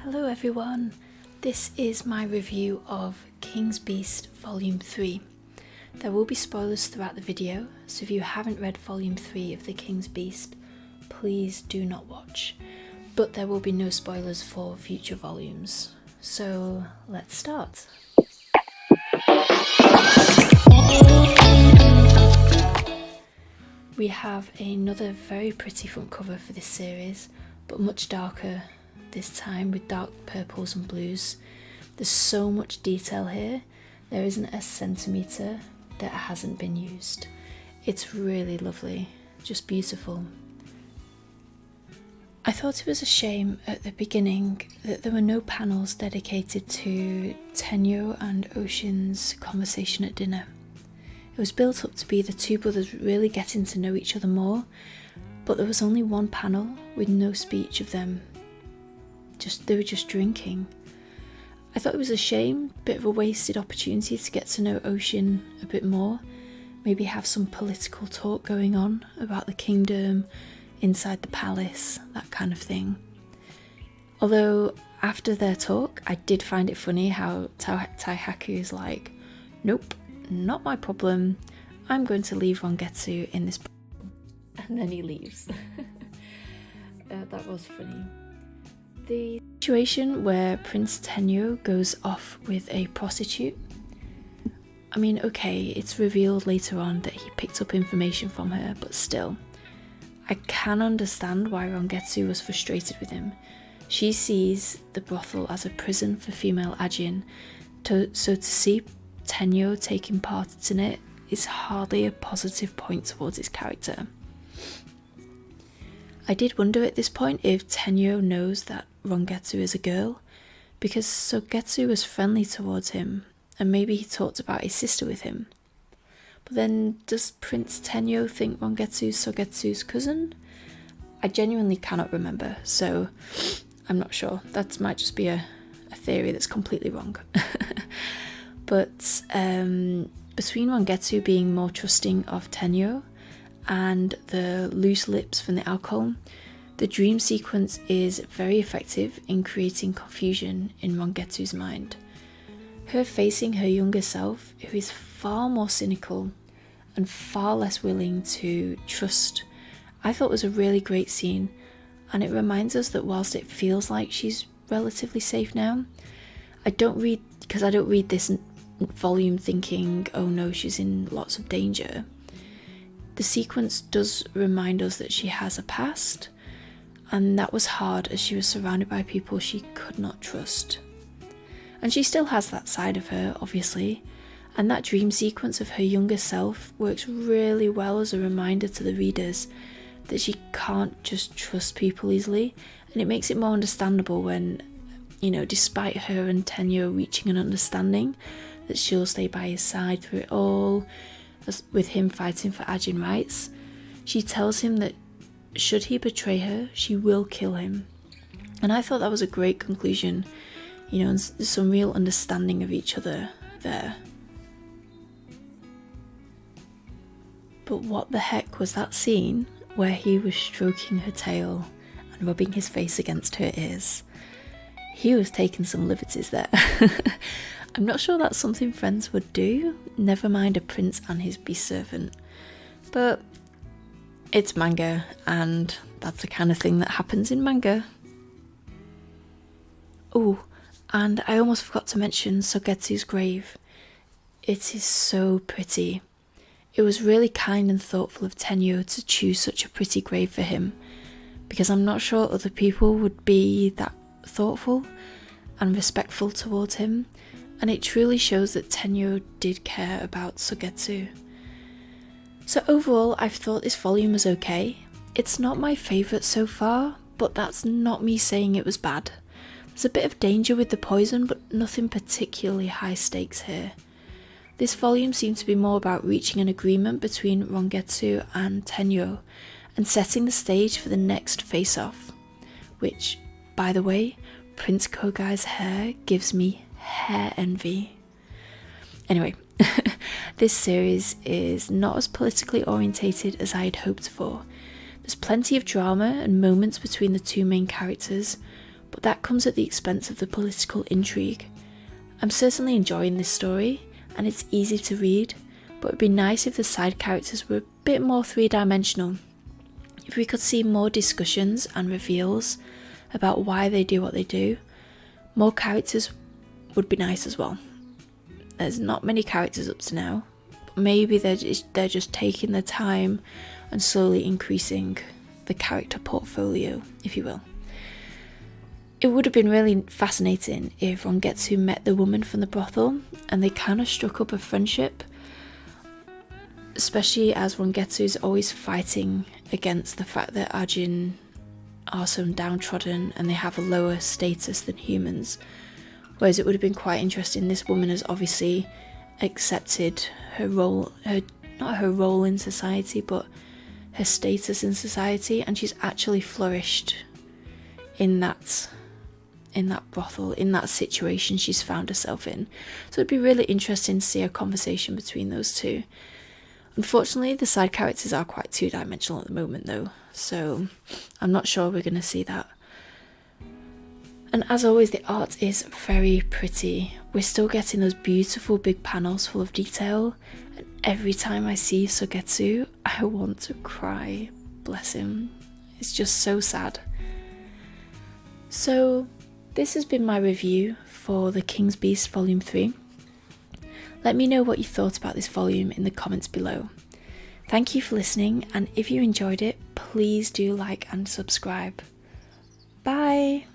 Hello everyone, this is my review of King's Beast Volume 3. There will be spoilers throughout the video, so if you haven't read Volume 3 of The King's Beast, please do not watch. But there will be no spoilers for future volumes. So let's start. We have another very pretty front cover for this series, but much darker this time with dark purples and blues. There's so much detail here, there isn't a centimetre that hasn't been used. It's really lovely, just beautiful. I thought it was a shame at the beginning that there were no panels dedicated to Tenyo and Ocean's conversation at dinner. It was built up to be the two brothers really getting to know each other more, but there was only one panel with no speech of them. They were just drinking. I thought it was a shame, bit of a wasted opportunity to get to know Ocean a bit more, maybe have some political talk going on about the kingdom, inside the palace, that kind of thing. Although after their talk, I did find it funny how Taihaku is like, nope, not my problem, I'm going to leave Rangetsu in this problem. And then he leaves. That was funny. The situation where Prince Tenyo goes off with a prostitute, I mean, okay, it's revealed later on that he picked up information from her, but still, I can understand why Rangetsu was frustrated with him. She sees the brothel as a prison for female Ajin, so to see Tenyo taking part in it is hardly a positive point towards his character. I did wonder at this point if Tenyo knows that Rangetsu is a girl, because Sogetsu was friendly towards him, and maybe he talked about his sister with him. But then, does Prince Tenyo think Rangetsu's Sogetsu's cousin? I genuinely cannot remember, so I'm not sure. That might just be a theory that's completely wrong. But between Rangetsu being more trusting of Tenyo and the loose lips from the alcohol, the dream sequence is very effective in creating confusion in Rangetsu's mind. Her facing her younger self, who is far more cynical and far less willing to trust, I thought was a really great scene, and it reminds us that whilst it feels like she's relatively safe now, I don't read this volume thinking, oh no, she's in lots of danger. The sequence does remind us that she has a past, and that was hard as she was surrounded by people she could not trust. And she still has that side of her, obviously, and that dream sequence of her younger self works really well as a reminder to the readers that she can't just trust people easily, and it makes it more understandable when, despite her and Tenyo reaching an understanding, that she'll stay by his side through it all, with him fighting for Ajin rights. She tells him that should he betray her, she will kill him. And I thought that was a great conclusion, and some real understanding of each other there. But what the heck was that scene where he was stroking her tail and rubbing his face against her ears? He was taking some liberties there. I'm not sure that's something friends would do, never mind a prince and his beast servant. But it's manga, and that's the kind of thing that happens in manga. Oh, and I almost forgot to mention Sogetsu's grave. It is so pretty. It was really kind and thoughtful of Tenyo to choose such a pretty grave for him, because I'm not sure other people would be that thoughtful and respectful towards him, and it truly shows that Tenyo did care about Sogetsu. So overall, I've thought this volume was okay. It's not my favourite so far, but that's not me saying it was bad. There's a bit of danger with the poison, but nothing particularly high stakes here. This volume seems to be more about reaching an agreement between Rangetsu and Tenyo, and setting the stage for the next face-off, which, by the way, Prince Kogai's hair gives me hair envy. Anyway, this series is not as politically orientated as I had hoped for. There's plenty of drama and moments between the two main characters, but that comes at the expense of the political intrigue. I'm certainly enjoying this story, and it's easy to read, but it'd be nice if the side characters were a bit more three-dimensional. If we could see more discussions and reveals about why they do what they do, more characters would be nice as well. There's not many characters up to now, but maybe they're just taking their time and slowly increasing the character portfolio, if you will. It would have been really fascinating if Rangetsu met the woman from the brothel and they kind of struck up a friendship, especially as Rangetsu is always fighting against the fact that Ajin are so downtrodden and they have a lower status than humans. Whereas it would have been quite interesting, this woman has obviously accepted her role, not her role in society, but her status in society, and she's actually flourished in that brothel, in that situation she's found herself in. So it'd be really interesting to see a conversation between those two. Unfortunately, the side characters are quite two-dimensional at the moment though, so I'm not sure we're going to see that. And as always, the art is very pretty. We're still getting those beautiful big panels full of detail, and every time I see Sogetsu, I want to cry. Bless him. It's just so sad. So this has been my review for The King's Beast Volume 3. Let me know what you thought about this volume in the comments below. Thank you for listening, and if you enjoyed it, please do like and subscribe. Bye!